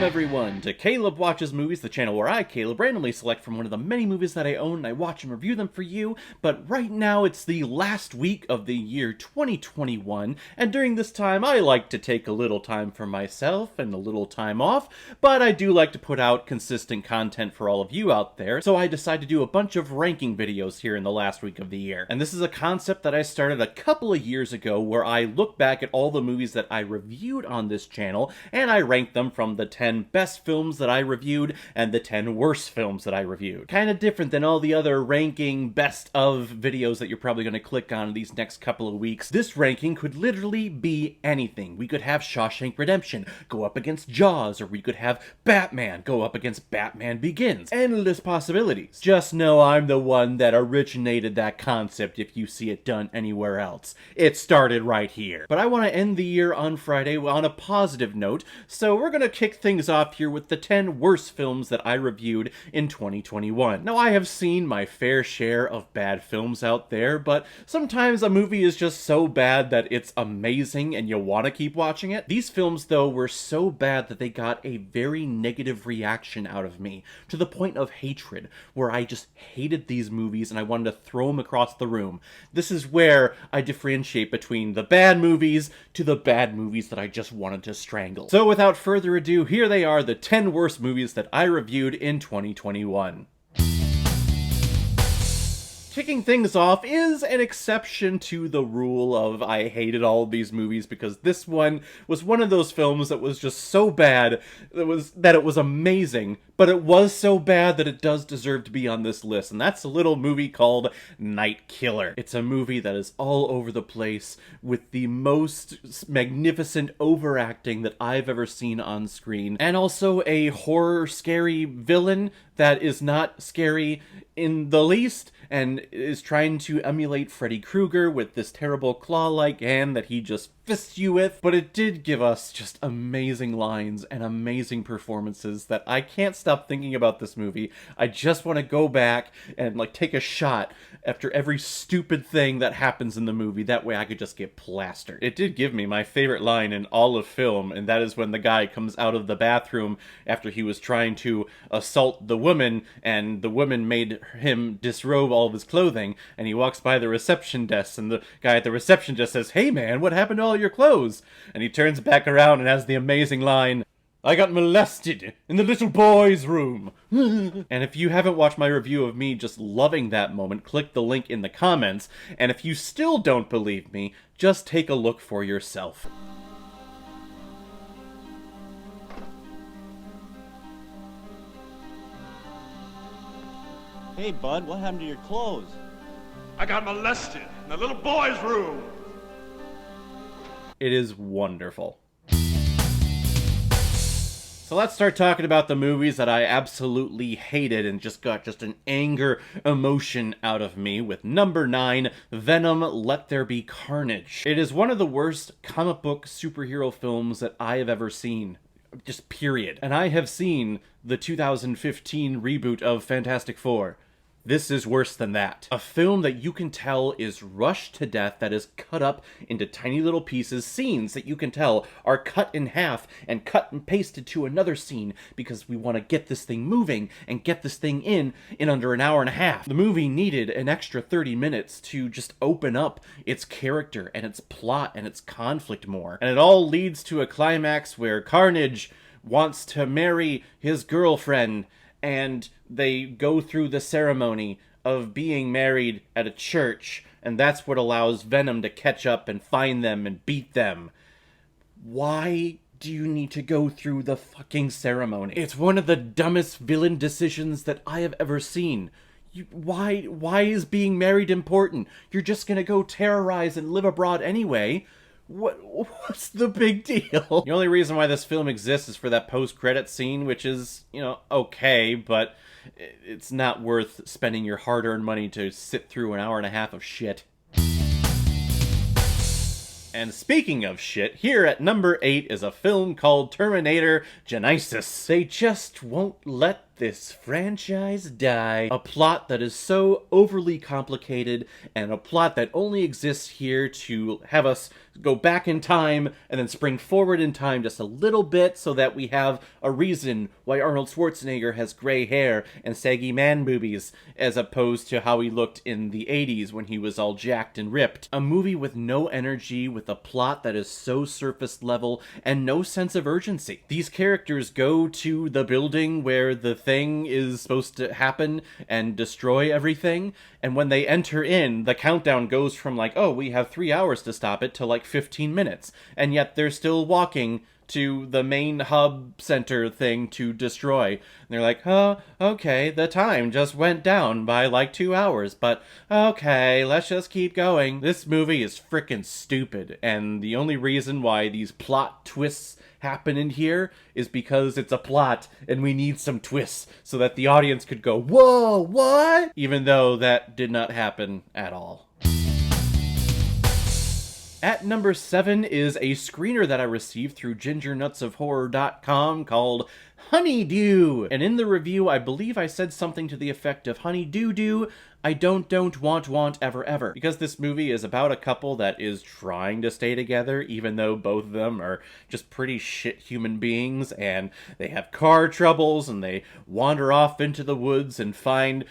everyone, to Caleb Watches Movies, the channel where I, Caleb, randomly select from one of the many movies that I own and I watch and review them for you. But right now it's the last week of the year 2021, and during this time I like to take a little time for myself and a little time off, but I do like to put out consistent content for all of you out there, so I decided to do a bunch of ranking videos here in the last week of the year. And this is a concept that I started a couple of years ago where I look back at all the movies that I reviewed on this channel and I rank them from the 10 best films that I reviewed and the 10 worst films that I reviewed. Kind of different than all the other ranking best of videos that you're probably going to click on in these next couple of weeks. This ranking could literally be anything. We could have Shawshank Redemption go up against Jaws, or we could have Batman go up against Batman Begins. Endless possibilities. Just know I'm the one that originated that concept if you see it done anywhere else. It started right here. But I want to end the year on Friday on a positive note, so we're going to kick things off here with the 10 worst films that I reviewed in 2021. Now, I have seen my fair share of bad films out there, but sometimes a movie is just so bad that it's amazing and you want to keep watching it. These films, though, were so bad that they got a very negative reaction out of me, to the point of hatred, where I just hated these movies and I wanted to throw them across the room. This is where I differentiate between the bad movies to the bad movies that I just wanted to strangle. So without further ado, here they are, the 10 worst movies that I reviewed in 2021. Kicking things off is an exception to the rule of I hated all of these movies, because this one was one of those films that was just so bad that it was amazing, but it was so bad that it does deserve to be on this list, and that's a little movie called Night Killer. It's a movie that is all over the place with the most magnificent overacting that I've ever seen on screen, and also a horror scary villain that is not scary in the least, and is trying to emulate Freddy Krueger with this terrible claw-like hand that he just fists you with. But it did give us just amazing lines and amazing performances that I can't stop thinking about this movie. I just want to go back and take a shot after every stupid thing that happens in the movie. That way I could just get plastered. It did give me my favorite line in all of film, and that is when the guy comes out of the bathroom after he was trying to assault the woman, and the woman made him disrobe all of his clothing, and he walks by the reception desk, and the guy at the reception desk says, "Hey man, what happened to all your clothes?" And he turns back around and has the amazing line, "I got molested in the little boy's room." And if you haven't watched my review of me just loving that moment, click the link in the comments, and if you still don't believe me, just take a look for yourself. Hey, bud, what happened to your clothes? I got molested in the little boy's room. It is wonderful. So let's start talking about the movies that I absolutely hated and just got an anger emotion out of me, with number 9, Venom: Let There Be Carnage. It is one of the worst comic book superhero films that I have ever seen. Just period. And I have seen the 2015 reboot of Fantastic Four. This is worse than that. A film that you can tell is rushed to death, that is cut up into tiny little pieces, scenes that you can tell are cut in half and cut and pasted to another scene because we want to get this thing moving and get this thing in under an hour and a half. The movie needed an extra 30 minutes to just open up its character and its plot and its conflict more. And it all leads to a climax where Carnage wants to marry his girlfriend, and they go through the ceremony of being married at a church, and that's what allows Venom to catch up and find them and beat them. Why do you need to go through the fucking ceremony? It's one of the dumbest villain decisions that I have ever seen. Why is being married important? You're just gonna go terrorize and live abroad anyway. What's the big deal? The only reason why this film exists is for that post-credit scene, which is, okay, but it's not worth spending your hard-earned money to sit through an hour and a half of shit. And speaking of shit, here at number 8 is a film called Terminator Genisys. They just won't let this franchise die. A plot that is so overly complicated, and a plot that only exists here to have us go back in time and then spring forward in time just a little bit so that we have a reason why Arnold Schwarzenegger has gray hair and saggy man boobies, as opposed to how he looked in the 80s when he was all jacked and ripped. A movie with no energy, with a plot that is so surface level, and no sense of urgency. These characters go to the building where the thing is supposed to happen and destroy everything, and when they enter in, the countdown goes from like, oh, we have 3 hours to stop it, to like 15 minutes, and yet they're still walking to the main hub center thing to destroy. And they're like, oh, okay, the time just went down by like 2 hours, but okay, let's just keep going. This movie is frickin' stupid, and the only reason why these plot twists happen in here is because it's a plot and we need some twists so that the audience could go, whoa, what? Even though that did not happen at all. At number 7 is a screener that I received through gingernutsofhorror.com called Honeydew. And in the review, I believe I said something to the effect of honey doo doo, I don't want ever ever. Because this movie is about a couple that is trying to stay together, even though both of them are just pretty shit human beings, and they have car troubles, and they wander off into the woods and find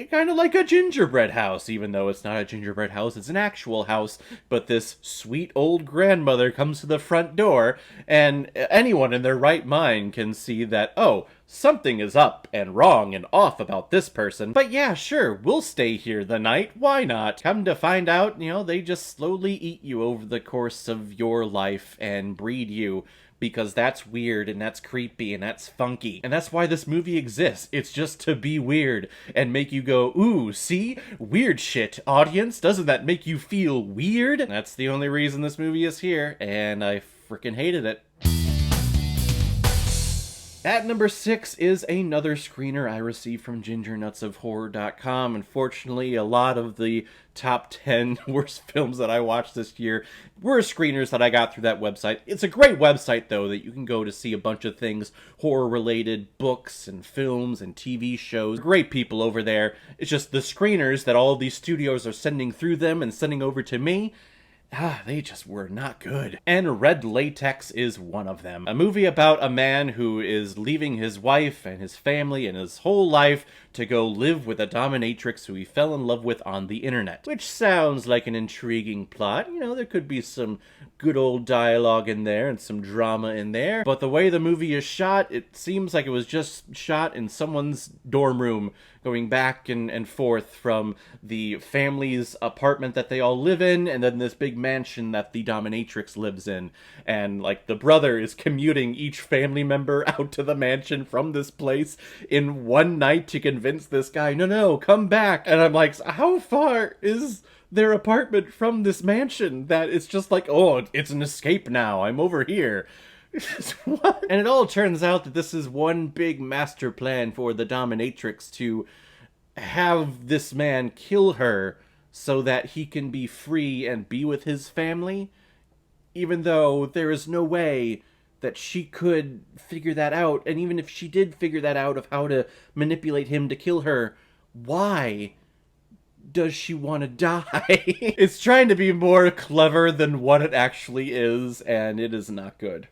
kind of like a gingerbread house, even though it's not a gingerbread house, it's an actual house. But this sweet old grandmother comes to the front door, and anyone in their right mind can see that, oh, something is up and wrong and off about this person. But yeah, sure, we'll stay here the night. Why not? Come to find out, they just slowly eat you over the course of your life and breed you. Because that's weird, and that's creepy, and that's funky. And that's why this movie exists. It's just to be weird, and make you go, ooh, see? Weird shit, audience. Doesn't that make you feel weird? That's the only reason this movie is here, and I frickin' hated it. At number 6 is another screener I received from gingernutsofhorror.com. Unfortunately, a lot of the top 10 worst films that I watched this year were screeners that I got through that website. It's a great website, though, that you can go to see a bunch of things, horror-related books and films and TV shows. Great people over there. It's just the screeners that all of these studios are sending through them and sending over to me, they just were not good. And Red Latex is one of them. A movie about a man who is leaving his wife and his family and his whole life to go live with a dominatrix who he fell in love with on the internet. Which sounds like an intriguing plot. There could be some good old dialogue in there and some drama in there. But the way the movie is shot, it seems like it was just shot in someone's dorm room, going back and forth from the family's apartment that they all live in, and then this big mansion that the dominatrix lives in. And, like, the brother is commuting each family member out to the mansion from this place in one night to convince this guy, no, come back. And I'm like, how far is their apartment from this mansion that it's just like, oh, it's an escape now, I'm over here? What? And it all turns out that this is one big master plan for the dominatrix to have this man kill her so that he can be free and be with his family, even though there is no way that she could figure that out. And even if she did figure that out of how to manipulate him to kill her, why does she want to die? It's trying to be more clever than what it actually is, and it is not good.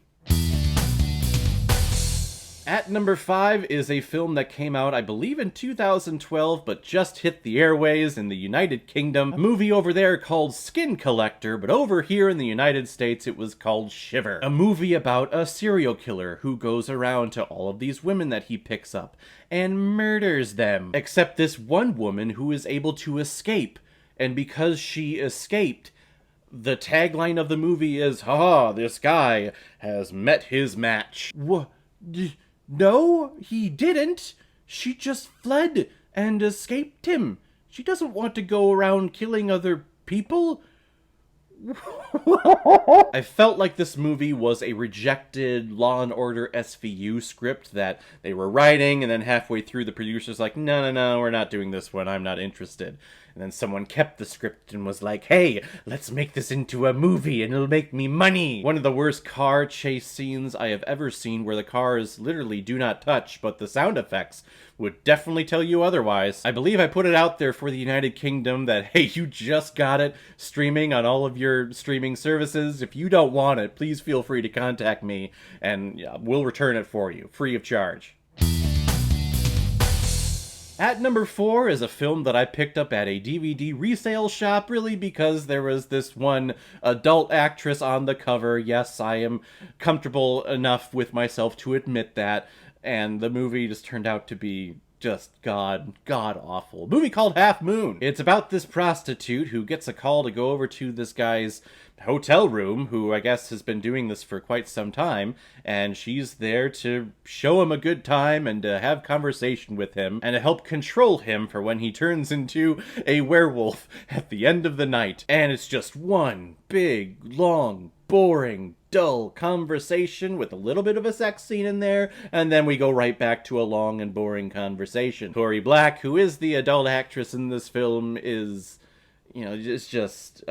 At number 5 is a film that came out, I believe, in 2012, but just hit the airways in the United Kingdom. A movie over there called Skin Collector, but over here in the United States it was called Shiver. A movie about a serial killer who goes around to all of these women that he picks up and murders them. Except this one woman who is able to escape, and because she escaped, the tagline of the movie is, "Ha, this guy has met his match." No, he didn't. She just fled and escaped him. She doesn't want to go around killing other people. I felt like this movie was a rejected Law & Order SVU script that they were writing, and then halfway through the producer's like, no, we're not doing this one, I'm not interested. And then someone kept the script and was like, hey, let's make this into a movie and it'll make me money. One of the worst car chase scenes I have ever seen, where the cars literally do not touch, but the sound effects would definitely tell you otherwise. I believe I put it out there for the United Kingdom that, hey, you just got it streaming on all of your streaming services. If you don't want it, please feel free to contact me and we'll return it for you, free of charge. At number 4 is a film that I picked up at a DVD resale shop, really because there was this one adult actress on the cover. Yes, I am comfortable enough with myself to admit that. And the movie just turned out to be just god awful. A movie called Half Moon. It's about this prostitute who gets a call to go over to this guy's hotel room, who I guess has been doing this for quite some time, and she's there to show him a good time and to have conversation with him and to help control him for when he turns into a werewolf at the end of the night. And it's just one big, long, boring, dull conversation with a little bit of a sex scene in there, and then we go right back to a long and boring conversation. Tori Black, who is the adult actress in this film, is, it's just,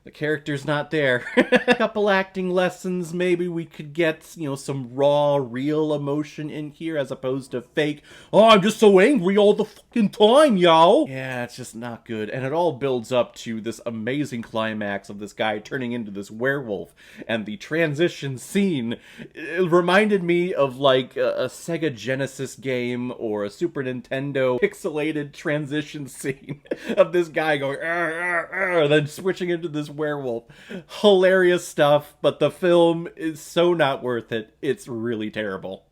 the character's not there. A couple acting lessons, maybe we could get, some raw, real emotion in here as opposed to fake, oh, I'm just so angry all the fucking time, yo! Yeah, it's just not good. And it all builds up to this amazing climax of this guy turning into this werewolf. And the transition scene, it reminded me of like a Sega Genesis game or a Super Nintendo pixelated transition scene of this guy going, and then switching into this werewolf. Hilarious stuff, but the film is so not worth it. It's really terrible.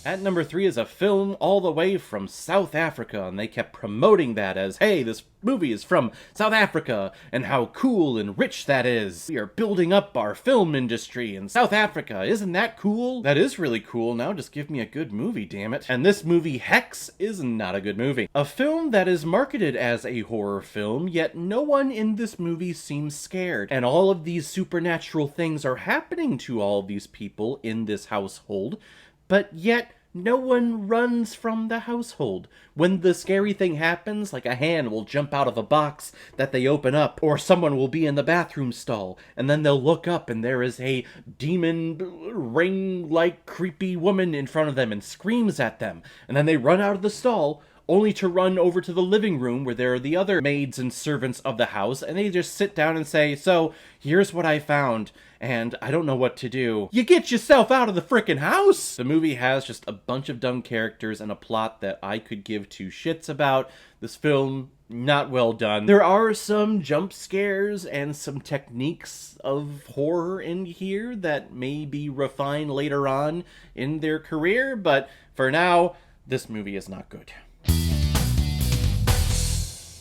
At number 3 is a film all the way from South Africa, and they kept promoting that as, hey, this movie is from South Africa, and how cool and rich that is. We are building up our film industry in South Africa. Isn't that cool? That is really cool. Now just give me a good movie, damn it. And this movie, Hex, is not a good movie. A film that is marketed as a horror film, yet no one in this movie seems scared. And all of these supernatural things are happening to all of these people in this household, but yet no one runs from the household. When the scary thing happens, like a hand will jump out of a box that they open up, or someone will be in the bathroom stall, and then they'll look up and there is a demon ring-like creepy woman in front of them and screams at them, and then they run out of the stall, only to run over to the living room where there are the other maids and servants of the house, and they just sit down and say, so, here's what I found, and I don't know what to do. You get yourself out of the frickin' house! The movie has just a bunch of dumb characters and a plot that I could give two shits about. This film, not well done. There are some jump scares and some techniques of horror in here that may be refined later on in their career, but for now, this movie is not good.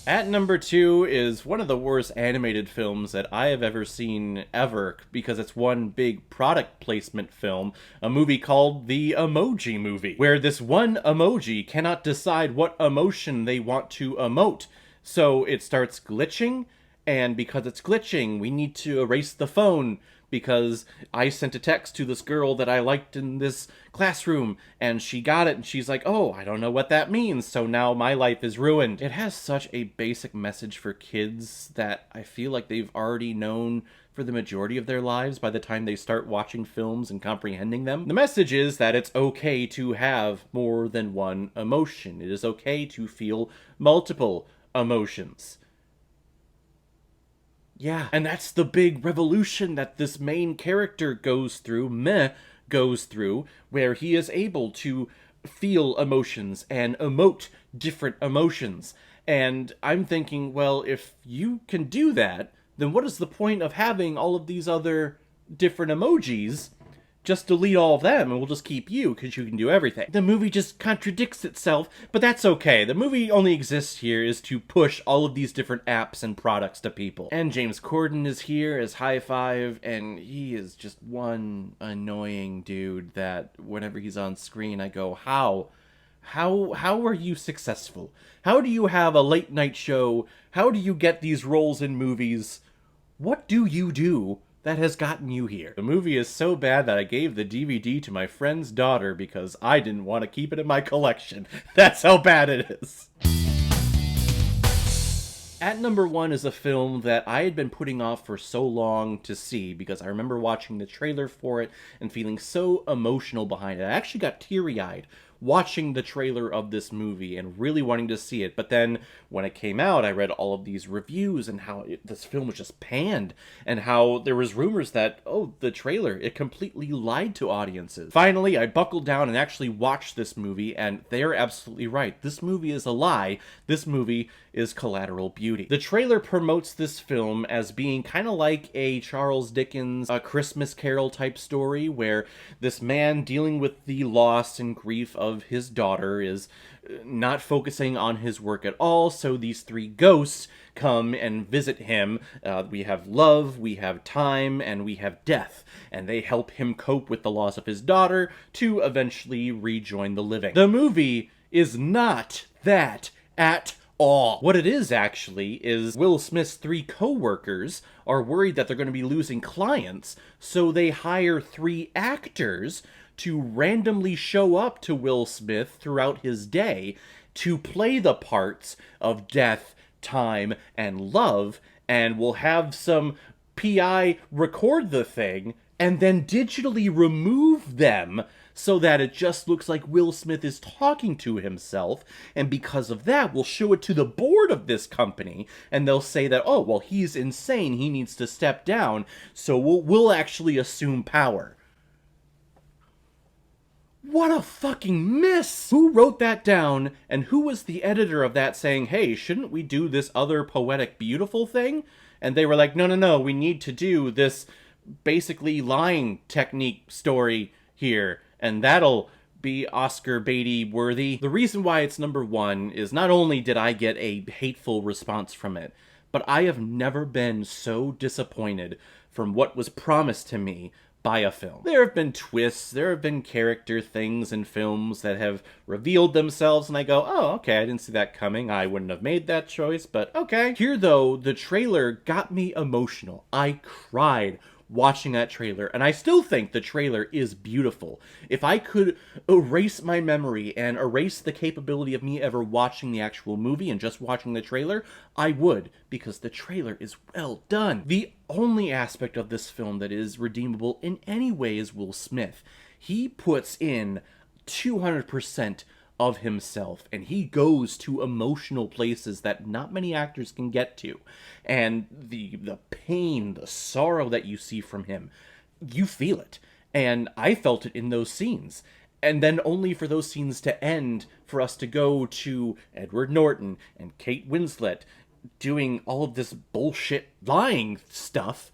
At number 2 is one of the worst animated films that I have ever seen ever, because it's one big product placement film, a movie called The Emoji Movie, where this one emoji cannot decide what emotion they want to emote. So it starts glitching, and because it's glitching, we need to erase the phone, because I sent a text to this girl that I liked in this classroom, and she got it, and she's like, oh, I don't know what that means, so now my life is ruined. It has such a basic message for kids that I feel like they've already known for the majority of their lives by the time they start watching films and comprehending them. The message is that it's okay to have more than one emotion. It is okay to feel multiple emotions. Yeah, and that's the big revolution that this main character goes through, where he is able to feel emotions and emote different emotions. And I'm thinking, well, if you can do that, then what is the point of having all of these other different emojis? Just delete all of them and we'll just keep you, because you can do everything. The movie just contradicts itself, but that's okay. The movie only exists here is to push all of these different apps and products to people. And James Corden is here as High Five, and he is just one annoying dude that whenever he's on screen, I go, how are you successful? How do you have a late night show? How do you get these roles in movies? What do you do that has gotten you here. The movie is so bad that I gave the DVD to my friend's daughter because I didn't want to keep it in my collection. That's how bad it is. At number 1 is a film that I had been putting off for so long to see because I remember watching the trailer for it and feeling so emotional behind it. I actually got teary-eyed watching the trailer of this movie and really wanting to see it. But then when it came out, I read all of these reviews and how this film was just panned and how there was rumors that, oh, the trailer, it completely lied to audiences. Finally, I buckled down and actually watched this movie, and they're absolutely right. This movie is a lie. This movie is Collateral Beauty. The trailer promotes this film as being kind of like a Charles Dickens A Christmas Carol type story where this man dealing with the loss and grief of his daughter is not focusing on his work at all, so these three ghosts come and visit him. We have love, we have time, and we have death, and they help him cope with the loss of his daughter to eventually rejoin the living. The movie is not that at all. What it is actually is Will Smith's 3 co-workers are worried that they're going to be losing clients, so they hire 3 actors to randomly show up to Will Smith throughout his day to play the parts of death, time, and love, and will have some PI record the thing and then digitally remove them so that it just looks like Will Smith is talking to himself, and because of that, we'll show it to the board of this company, and they'll say that, oh, well, he's insane, he needs to step down, so we'll actually assume power. What a fucking miss! Who wrote that down, and who was the editor of that saying, hey, shouldn't we do this other poetic beautiful thing? And they were like, no, we need to do this basically lying technique story here, and that'll be Oscar Beatty worthy. The reason why it's number 1 is not only did I get a hateful response from it, but I have never been so disappointed from what was promised to me by a film. There have been twists, there have been character things in films that have revealed themselves, and I go, oh, okay, I didn't see that coming, I wouldn't have made that choice, but okay. Here, though, the trailer got me emotional. I cried watching that trailer, and I still think the trailer is beautiful. If I could erase my memory and erase the capability of me ever watching the actual movie and just watching the trailer, I would, because the trailer is well done. The only aspect of this film that is redeemable in any way is Will Smith. He puts in 200% of himself, and he goes to emotional places that not many actors can get to, and the pain, the sorrow that you see from him, you feel it, and I felt it in those scenes. And then only for those scenes to end for us to go to Edward Norton and Kate Winslet doing all of this bullshit lying stuff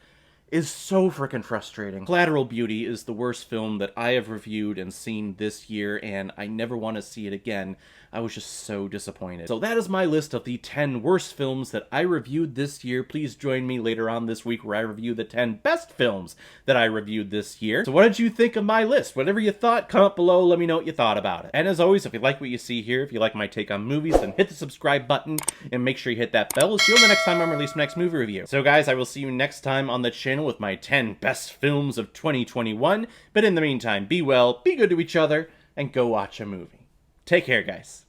is so freaking frustrating. Collateral Beauty is the worst film that I have reviewed and seen this year, and I never want to see it again. I was just so disappointed. So that is my list of the 10 worst films that I reviewed this year. Please join me later on this week where I review the 10 best films that I reviewed this year. So what did you think of my list? Whatever you thought, comment below, let me know what you thought about it. And as always, if you like what you see here, if you like my take on movies, then hit the subscribe button and make sure you hit that bell so you'll know the next time I'm releasing my next movie review. So guys, I will see you next time on the channel with my 10 best films of 2021. But in the meantime, be well, be good to each other, and go watch a movie. Take care, guys.